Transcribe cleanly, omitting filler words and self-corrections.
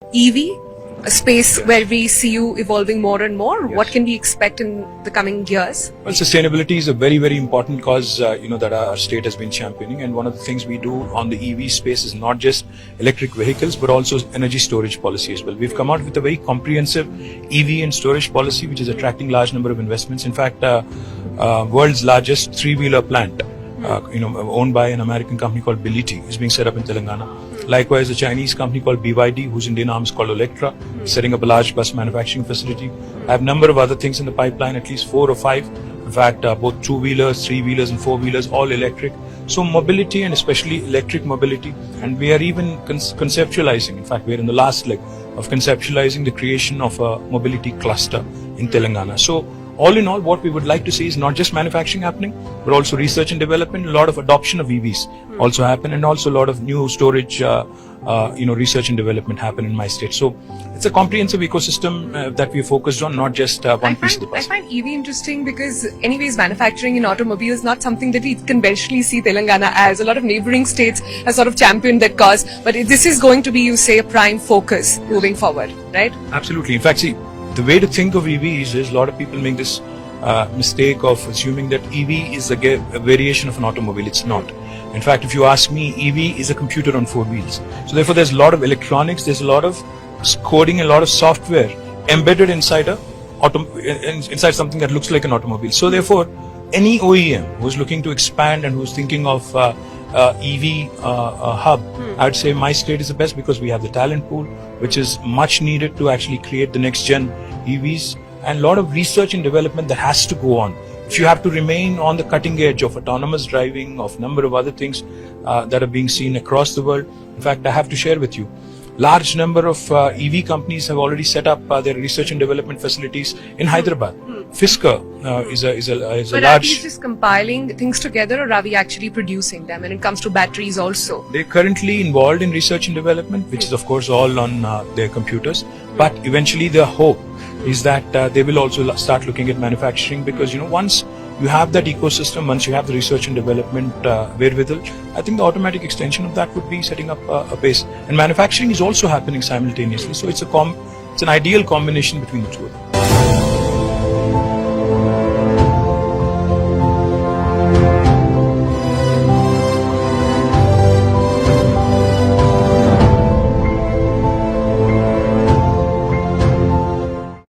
EV, a space where we see you evolving more and more. What can we expect in the coming years? Well, sustainability is a very, very important cause, that our state has been championing. And one of the things we do on the EV space is not just electric vehicles, but also energy storage policy as well. We've come out with a very comprehensive EV and storage policy, which is attracting large number of investments. In fact, world's largest three-wheeler plant, owned by an American company called BRS, is being set up in Telangana. Likewise, a Chinese company called BYD, whose Indian arm is called Electra, setting up a large bus manufacturing facility. I have a number of other things in the pipeline, at least 4 or 5. In fact, both two-wheelers, three-wheelers and four-wheelers, all electric. So mobility, and especially electric mobility. And we are even conceptualizing, in fact, we are in the last leg of conceptualizing the creation of a mobility cluster in Telangana. So all in all, what we would like to see is not just manufacturing happening, but also research and development. A lot of adoption of EVs also happen, and also a lot of new storage, research and development happen in my state. So it's a comprehensive ecosystem that we focused on, not just one piece of the puzzle. I find EV interesting because anyways, manufacturing in automobiles is not something that we conventionally see Telangana as. A lot of neighboring states have sort of championed that cause, but this is going to be, you say, a prime focus moving forward, right? Absolutely. In fact, see, the way to think of EVs is a lot of people make this mistake of assuming that EV is a variation of an automobile. It's not. In fact, if you ask me, EV is a computer on 4 wheels. So therefore, there's a lot of electronics, there's a lot of coding, a lot of software embedded inside inside something that looks like an automobile. So therefore, any OEM who's looking to expand and who's thinking of EV hub, I'd say my state is the best because we have the talent pool, which is much needed to actually create the next gen EVs, and a lot of research and development that has to go on. If you have to remain on the cutting edge of autonomous driving, of number of other things that are being seen across the world. In fact, I have to share with you, large number of EV companies have already set up their research and development facilities in Hyderabad. Fisker is a large... But are we just compiling things together, or are we actually producing them? And it comes to batteries also. They're currently involved in research and development, which is of course all on their computers. But eventually their hope is that they will also start looking at manufacturing, because once you have that ecosystem, once you have the research and development wherewithal, I think the automatic extension of that would be setting up a base. And manufacturing is also happening simultaneously. So it's an ideal combination between the two of them.